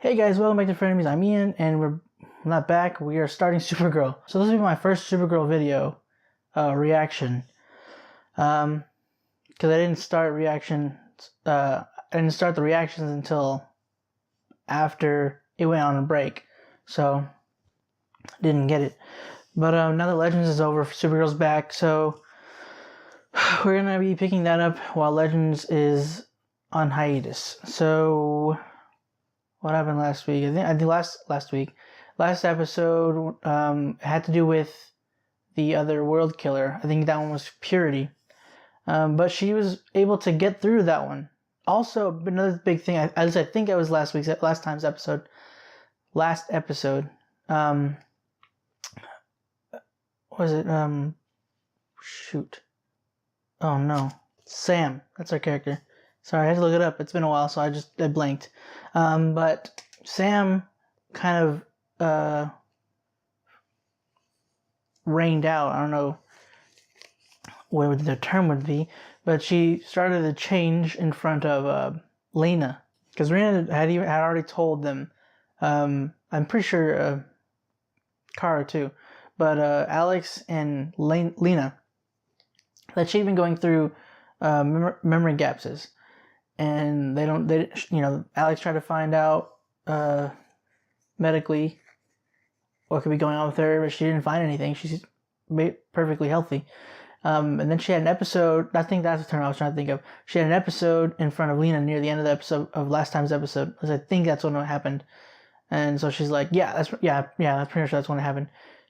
Hey guys, welcome back to Frenemies. I'm Ian, and we're not back. We are starting Supergirl. So this will be my first Supergirl video reaction. Because I didn't start the reactions until after it went on a break, so didn't get it. But now that Legends is over, Supergirl's back, so we're gonna be picking that up while Legends is on hiatus. So what happened last week? I think last episode had to do with the other world killer. I think that one was Purity, but she was able to get through that one. Also, another big thing, I think it was last episode. Was it shoot? Oh no, Sam. That's our character. Sorry, I had to look it up. It's been a while, so I blanked. But Sam kind of rained out. I don't know what the term would be, but she started a change in front of Lena, because Lena had already told them. I'm pretty sure Kara too, but Alex and Lena, that she'd been going through memory lapses. And Alex tried to find out medically what could be going on with her, but she didn't find anything. She's perfectly healthy. And then she had an episode, I think that's the term I was trying to think of. She had an episode in front of Lena near the end of the episode of last time's episode, because I think that's when it happened. And so she's like, I'm pretty sure that's when it happened.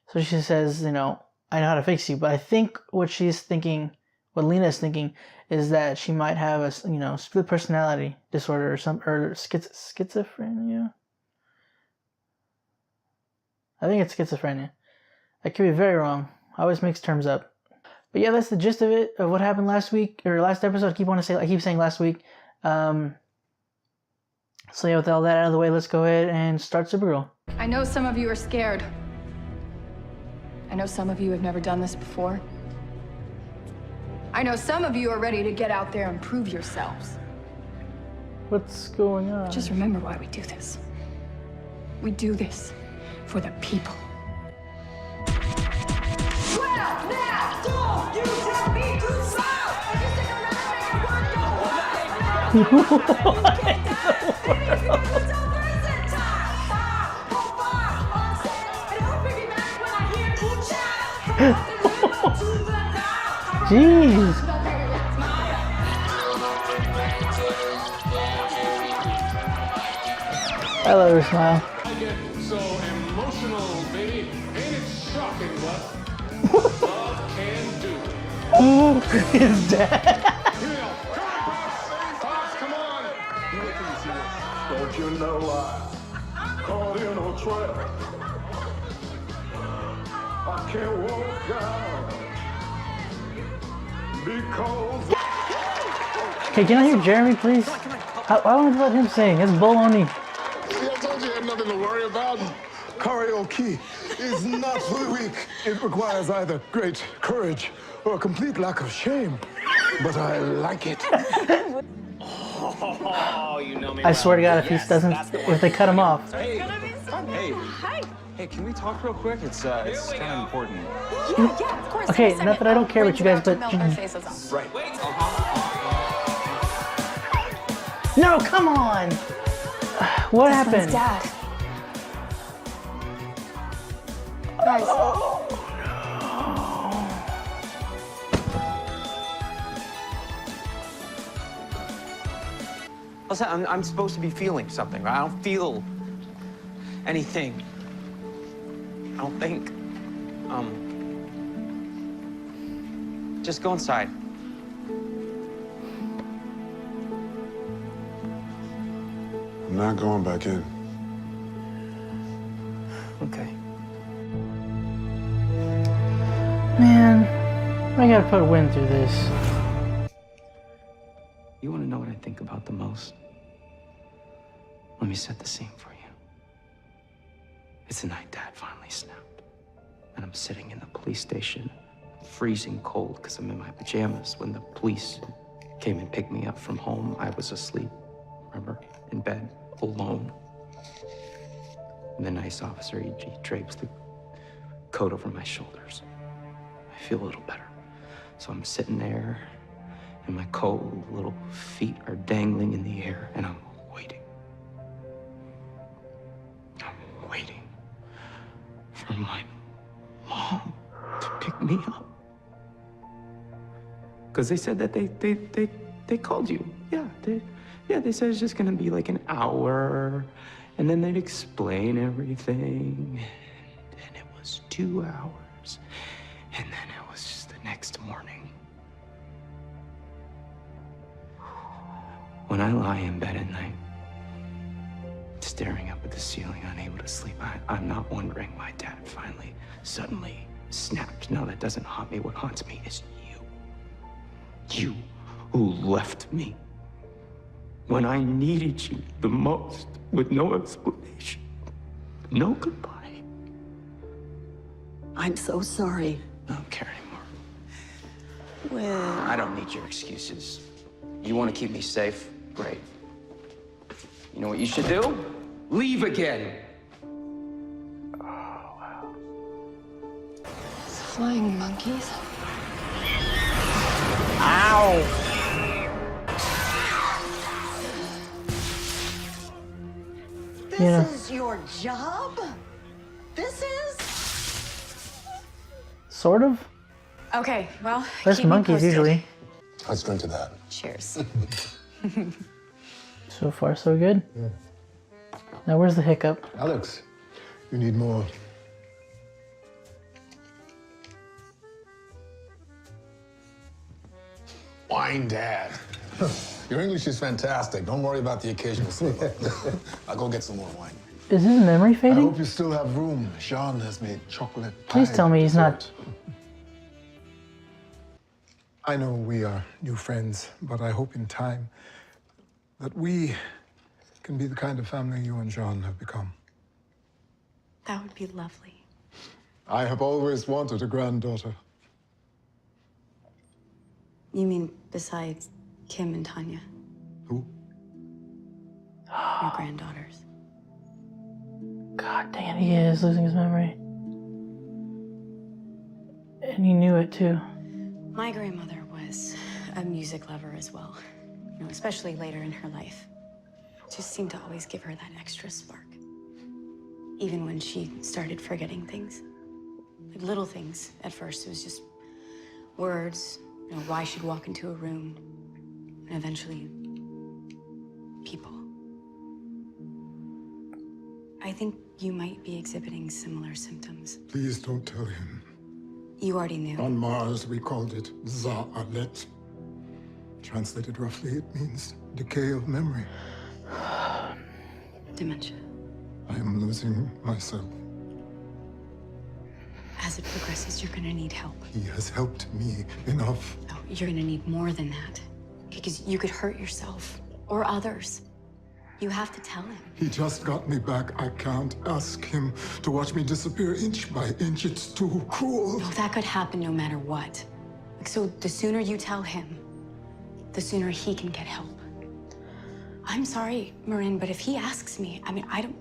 So she says, I know how to fix you. But I think what Lena is thinking is that she might have a split personality disorder or schizophrenia. I think it's schizophrenia. I could be very wrong. I always mix terms up. But yeah, that's the gist of it, of what happened last week or last episode. I keep saying last week. So yeah, with all that out of the way, let's go ahead and start Supergirl. I know some of you are scared. I know some of you have never done this before. I know some of you are ready to get out there and prove yourselves. What's going on? Just remember why we do this. We do this for the people. Well, now, don't you tell me to stop! You stick around and your work don't Jeez. I love her smile. I get so emotional, baby. Ain't it shocking what love can do? Oh, his dad. Here we go. Pops, come on. Don't you know I caught in a trap? I can't walk out because. Okay, can I hear Jeremy, please? Why don't we let him sing? It's baloney. See, I told you I had nothing to worry about. Karaoke is not for the weak. It requires either great courage or a complete lack of shame. But I like it. Oh, you know me. I swear to God, if he doesn't, if they cut him off. Hey, Hi. hey, can we talk real quick? It's kind of important. Yeah, of course. Okay, not that I don't care about you guys, but Right. no, come on. What happened? Dad. Guys. Listen, I'm supposed to be feeling something, right? I don't feel anything. I don't think. Just go inside. I'm not going back in. Okay. Man, I gotta put Win through this. You want to know what I think about the most? Let me set the scene for you. It's the night Dad finally snapped. And I'm sitting in the police station, freezing cold because I'm in my pajamas. When the police came and picked me up from home, I was asleep, remember? In bed, alone. And the nice officer, he drapes the coat over my shoulders. I feel a little better. So I'm sitting there, and my cold little feet are dangling in the air, and I'm waiting. I'm waiting for my mom to pick me up. Because they said that they called you. Yeah, they said it's just gonna be like an hour, and then they'd explain everything. And it was 2 hours, and then it was just the next morning. When I lie in bed at night, staring up at the ceiling, unable to sleep, I'm not wondering why Dad finally, suddenly snapped. No, that doesn't haunt me. What haunts me is you. You who left me when I needed you the most, with no explanation, no goodbye. I'm so sorry. I don't care anymore. Well, I don't need your excuses. You want to keep me safe? Great. You know what you should do? Leave again. Flying monkeys? Ow! this is your job? This is? Sort of. Okay, well, There's keep me monkeys posted. usually. Let's drink to that. Cheers. So far, so good. Yeah. Now, where's the hiccup? Alex, you need more. Wine, Dad. Your English is fantastic. Don't worry about the occasional slip up. I'll go get some more wine. Is his memory I fading? hope you still have room. Sean has made chocolate pie. Please tell me he's not. dessert. I know we are new friends, but I hope in time that we can be the kind of family you and John have become. That would be lovely. I have always wanted a granddaughter. You mean besides Kim and Tanya, Who? your granddaughters? God dang it, he is losing his memory. And he knew it too. My grandmother was a music lover as well, you know, especially later in her life. Just seemed to always give her that extra spark. Even when she started forgetting things. Like little things at first. It was just words, you know, why she'd walk into a room. And eventually, people. I think you might be exhibiting similar symptoms. Please don't tell him. You already knew. On Mars, we called it Za'alet. Translated roughly, it means decay of memory. Dementia. I am losing myself. As it progresses, you're gonna need help. He has helped me enough. No, you're gonna need more than that. Because you could hurt yourself or others. You have to tell him. He just got me back. I can't ask him to watch me disappear inch by inch. It's too cruel. No, that could happen no matter what. Like, so the sooner you tell him, the sooner he can get help. I'm sorry, Marin, but if he asks me, I mean, I don't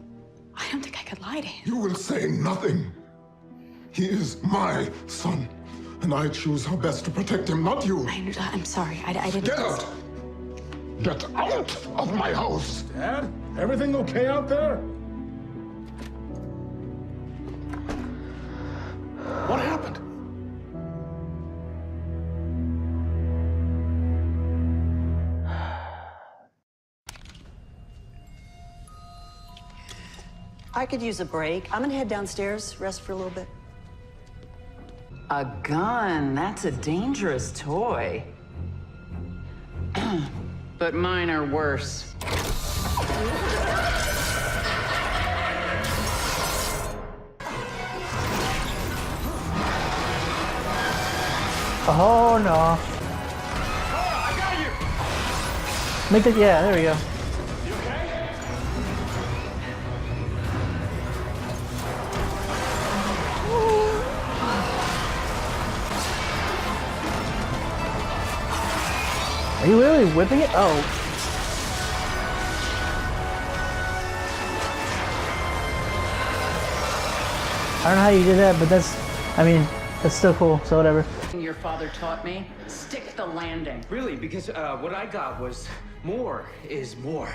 think I could lie to him. You will say nothing. He is my son, and I choose how best to protect him, not you. I'm sorry, I didn't... Get out! Get out of my house! Dad, everything okay out there? What happened? I could use a break. I'm gonna head downstairs, rest for a little bit. A gun, that's a dangerous toy. But mine are worse. Oh no. I got you! Make it, yeah, there we go. You okay? Are you literally whipping it? Oh. I don't know how you did that, but that's, I mean, that's still cool, so whatever. Your father taught me, stick the landing. Really, because what I got was more is more.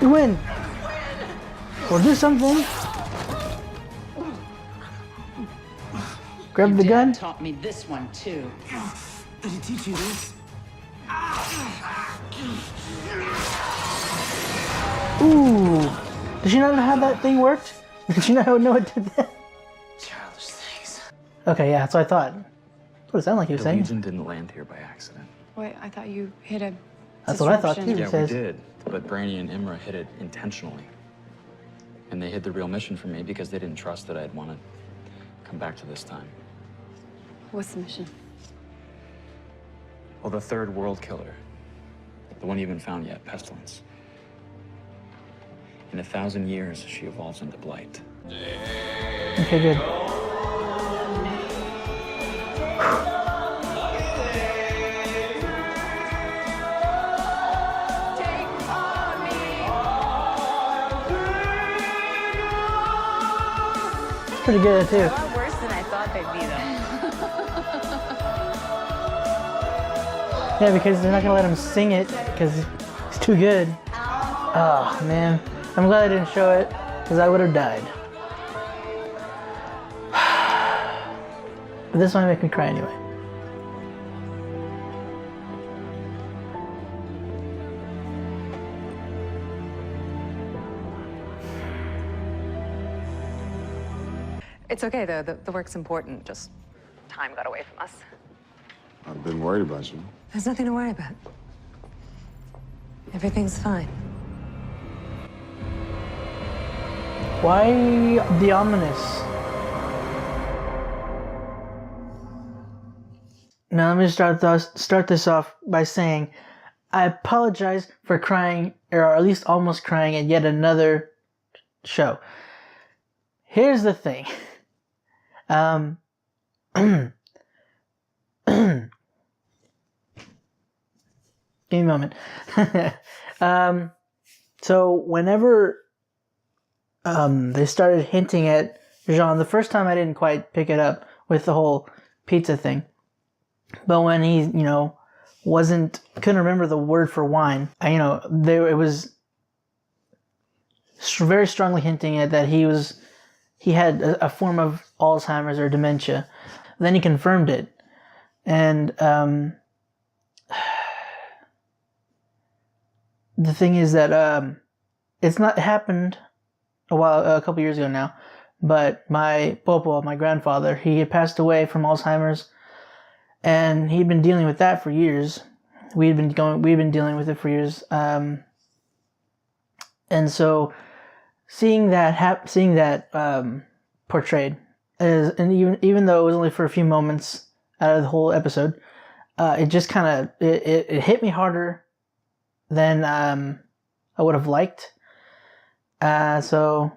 You win! Or do something! Grab the Dad gun. taught me this one too. Did he teach you this? Ooh! Did you not know how that thing worked? Did you not know it did that? Childish things. Okay, yeah, that's what I thought. That's what it sounded like you were The saying. Legion didn't land here by accident. Wait, I thought you hit a. That's what I thought disruption. too. Yeah, says- we did. But Brainy and Imra hid it intentionally. And they hid the real mission from me because they didn't trust that I'd want to come back to this time. What's the mission? Well, the third world killer. The one you haven't found yet, Pestilence. In 1,000 years, she evolves into Blight. Okay, good. Pretty good too. Worse than I thought they'd be, though. Yeah, because they're not gonna let him sing it because he's too good. Oh man, I'm glad I didn't show it because I would have died. But this might make me cry anyway. It's okay, though. The work's important. Just time got away from us. I've been worried about you. There's nothing to worry about. Everything's fine. Why the ominous? Now let me start this off by saying I apologize for crying, or at least almost crying, at yet another show. Here's the thing. Give me a moment. So whenever they started hinting at Jean, the first time I didn't quite pick it up with the whole pizza thing. But when he, couldn't remember the word for wine, it was very strongly hinting at that he had a form of Alzheimer's or dementia. Then he confirmed it. And the thing is that it happened a couple years ago now, but my grandfather, he had passed away from Alzheimer's, and he'd been dealing with that for years. We'd been dealing with it for years. And so seeing that portrayed, and even though it was only for a few moments out of the whole episode, it just kind of it hit me harder than I would have liked. So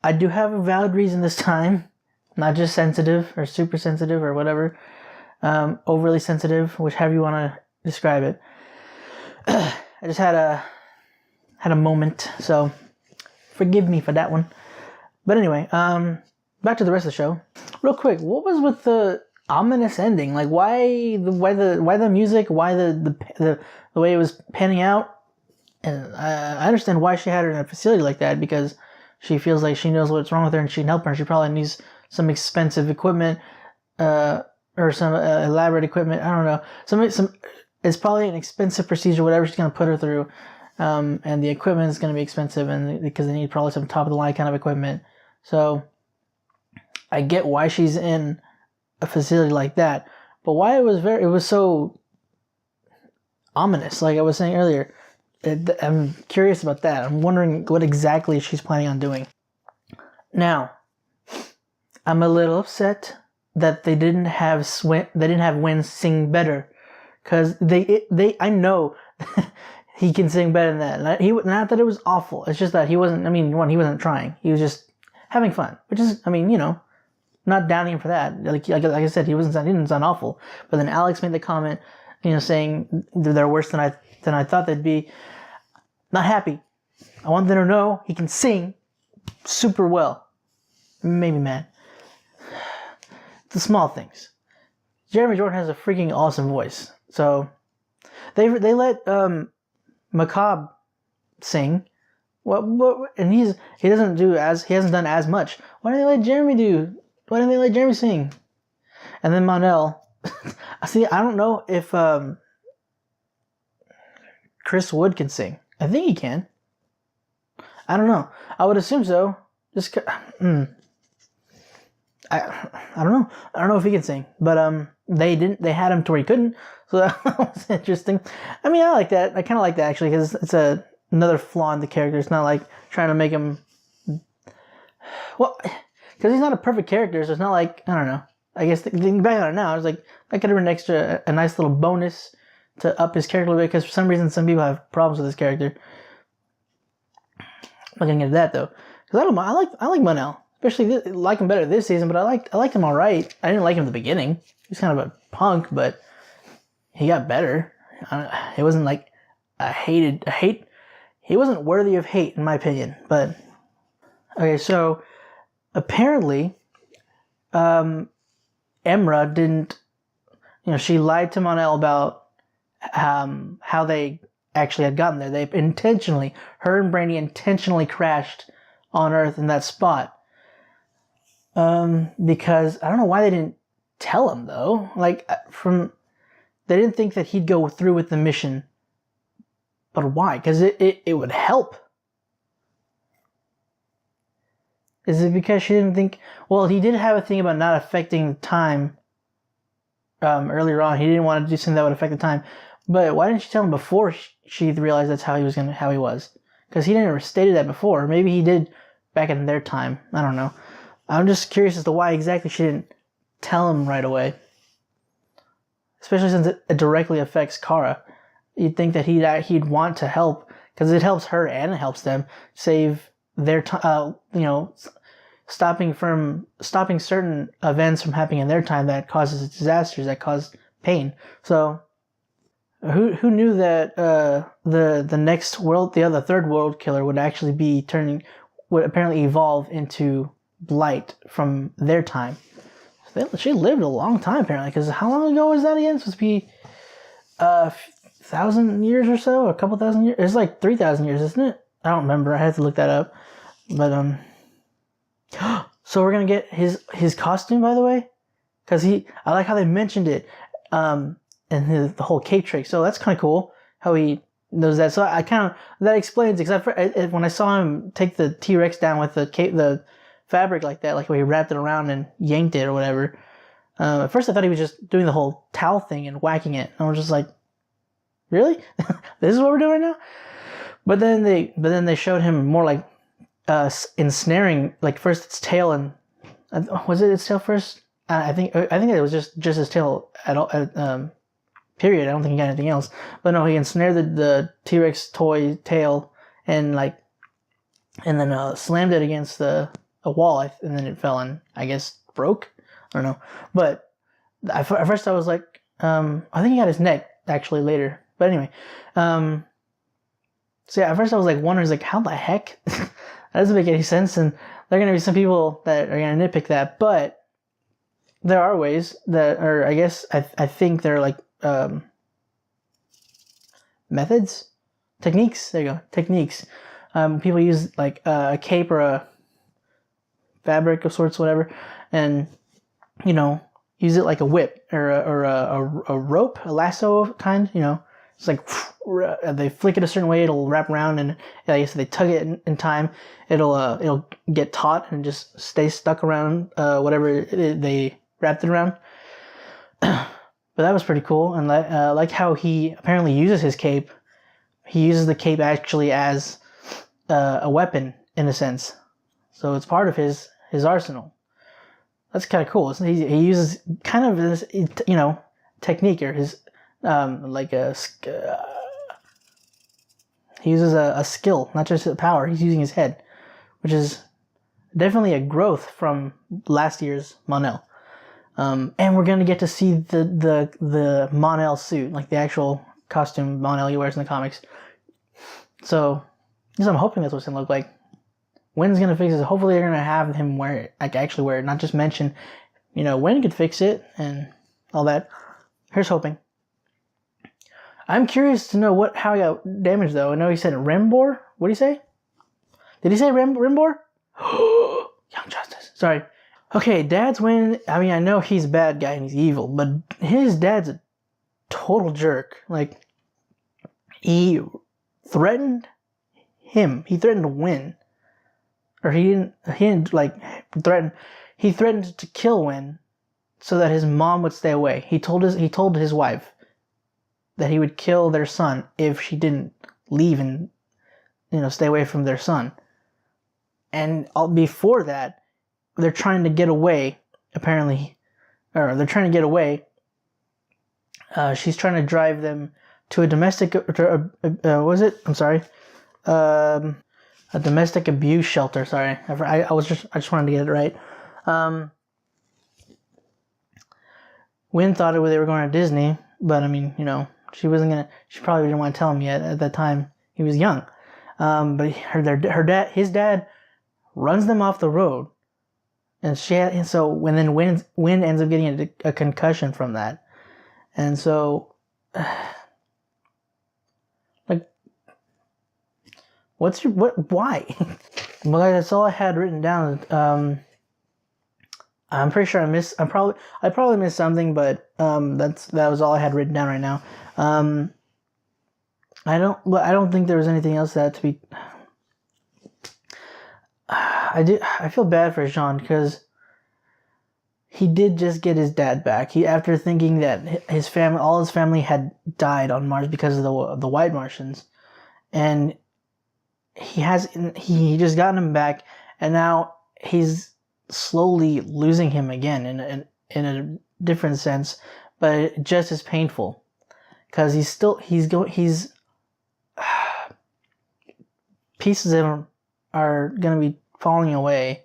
I do have a valid reason this time, not just sensitive or super sensitive or whatever, overly sensitive, whichever you want to describe it. I just had a moment, so forgive me for that one. But anyway, back to the rest of the show. Real quick, what was with the ominous ending? Like, why the music? Why the way it was panning out? And I understand why she had her in a facility like that, because she feels like she knows what's wrong with her and she can help her. And she probably needs some expensive equipment, or some elaborate equipment. I don't know. It's probably an expensive procedure, whatever she's gonna put her through. And the equipment is going to be expensive, and because they need probably some top of the line kind of equipment. So I get why she's in a facility like that, but why it was so ominous. Like I was saying earlier, I'm curious about that. I'm wondering what exactly she's planning on doing. Now, I'm a little upset that they didn't have Win sing better, because I know. He can sing better than that. Not that it was awful. It's just that he wasn't. He wasn't trying. He was just having fun, which is, not downing him for that. Like I said, he didn't sound awful. But then Alex made the comment saying they're worse than I thought they'd be. Not happy. I want them to know he can sing super well. Maybe mad. The small things. Jeremy Jordan has a freaking awesome voice. So they let Macabre sing. What? And he hasn't done as much. Why didn't they let Jeremy do? Why didn't they let Jeremy sing? And then Monel. See, I don't know if Chris Wood can sing. I think he can. I don't know. I would assume so. Just I don't know. I don't know if he can sing, but they didn't. They had him to where he couldn't, so that was interesting. I mean, I like that. I kind of like that actually because it's another flaw in the character. It's not like trying to make him because he's not a perfect character. So it's not like I don't know. I guess thinking back on it now, I was like that could have been a nice little bonus to up his character a little bit because for some reason some people have problems with his character. I'm not gonna get into that though because I like Monel. Especially like him better this season, but I liked him all right. I didn't like him at the beginning. He was kind of a punk, but he got better. It wasn't like hate. He wasn't worthy of hate, in my opinion. But okay, so apparently, Emra didn't. She lied to Monel about how they actually had gotten there. Her and Brandy intentionally crashed on Earth in that spot. Because I don't know why they didn't tell him though. Like they didn't think that he'd go through with the mission. But why? Because it would help. Is it because she didn't think? Well, he did have a thing about not affecting time. Earlier on, he didn't want to do something that would affect the time. But why didn't she tell him before she realized that's how he was? Because he didn't stated that before. Maybe he did back in their time. I don't know. I'm just curious as to why exactly she didn't tell him right away. Especially since it directly affects Kara. You'd think that he'd want to help because it helps her and it helps them save their time. Stopping certain events from happening in their time that causes disasters that cause pain. So who knew that the next world, the third world killer would actually would apparently evolve into Blight from their time. She lived a long time apparently, because how long ago was that again? It's supposed to be 1,000 years or so, a couple thousand years. It's like 3,000 years, isn't it? I don't remember. I had to look that up. But so we're gonna get his costume, by the way, because I like how they mentioned it, and the whole cape trick. So that's kind of cool how he knows that. So that explains. Except when I saw him take the T-Rex down with the fabric like that, like where he wrapped it around and yanked it or whatever. At first I thought he was just doing the whole towel thing and whacking it. And I was just like, really? This is what we're doing now? But then they showed him more like ensnaring, like first its tail and was it its tail first? I think it was just his tail at all. Period. I don't think he got anything else. But no, he ensnared the T-Rex toy tail and then slammed it against a wall, and then it fell and I guess broke. I don't know. But at first I was like, I think he got his neck actually later. But anyway, so yeah, at first I was like wondering, like, how the heck? That doesn't make any sense. And there are going to be some people that are going to nitpick that, but there are ways that, or I guess I think they're like methods, techniques. There you go, techniques. People use like a cape or a fabric of sorts, whatever, and use it like a whip or a rope, a lasso kind. It's like they flick it a certain way, it'll wrap around, and I guess if they tug it in time, it'll get taut and just stay stuck around whatever they wrapped it around. But that was pretty cool, and like how he apparently uses his cape. He uses the cape actually as a weapon in a sense, so it's part of his arsenal. That's kind of cool. He uses kind of this technique or his he uses a skill, not just a power. He's using his head, which is definitely a growth from last year's Monel. And we're gonna get to see the Mon-El suit, like the actual costume Mon-El he wears in the comics. So, I'm hoping that's what it's gonna look like. When's gonna fix it? Hopefully they're gonna have him wear it, like actually wear it, not just mention, when could fix it and all that. Here's hoping. I'm curious to know how he got damaged though. I know he said Rembor. What did he say? Did he say Rembor? Young Justice. Sorry. Okay, Dad's win. I mean, I know he's a bad guy and he's evil, but his dad's a total jerk. Like, he threatened him. He threatened to win. Or he didn't like threaten. He threatened to kill Win so that his mom would stay away. He told his wife that he would kill their son if she didn't leave and stay away from their son. And before that, they're trying to get away, apparently. Or they're trying to get away. She's trying to drive them to a domestic... what was it? I'm sorry. A domestic abuse shelter. Sorry. I just wanted to get it right. Wynn thought they were going to Disney, but I mean, she probably didn't want to tell him yet at that time. He was young. But his dad runs them off the road. And then Wynn ends up getting a concussion from that. And so, like, why? Well, that's all I had written down. I'm pretty sure I probably missed something, but that was all I had written down right now. I don't think there was anything else that had to be. I feel bad for Jean because he did just get his dad back. After thinking that all his family had died on Mars because of the White Martians, and he just gotten him back, and now he's slowly losing him again in a different sense, but just as painful because pieces of him are gonna be falling away,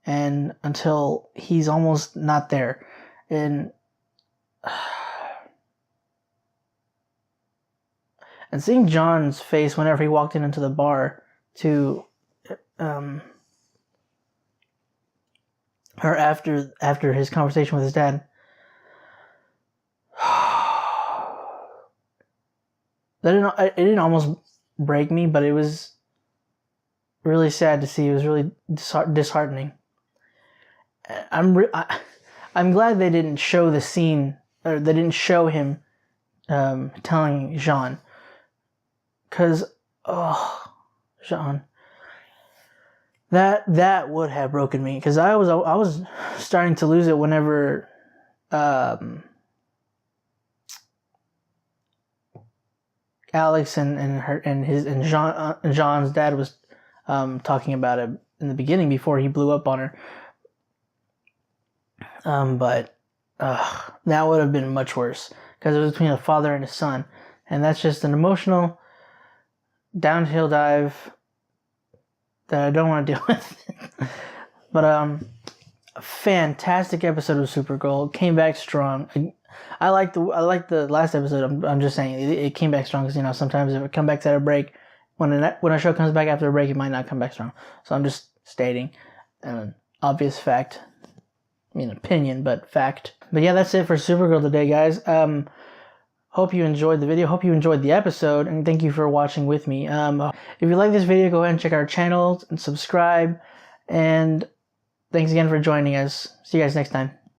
and until he's almost not there, and seeing John's face whenever he walked into the bar to or after his conversation with his dad, it didn't almost break me, but it was really sad to see. It was really disheartening. I'm glad they didn't show the scene, or they didn't show him telling Jean, because Jean, that would have broken me, because I was starting to lose it whenever Alex and Jean's dad was talking about it in the beginning before he blew up on her. But that would have been much worse, because it was between a father and a son, and that's just an emotional downhill dive that I don't want to deal with. But a fantastic episode of Supergirl. It came back strong. I like the last episode. I'm just saying it came back strong, because sometimes if it comes back at a break, when a show comes back after a break, it might not come back strong. So I'm just stating an obvious fact. I mean, opinion, but fact. But yeah, that's it for Supergirl today, guys. Hope you enjoyed the video. Hope you enjoyed the episode, and thank you for watching with me. If you like this video, go ahead and check our channel and subscribe. And thanks again for joining us. See you guys next time.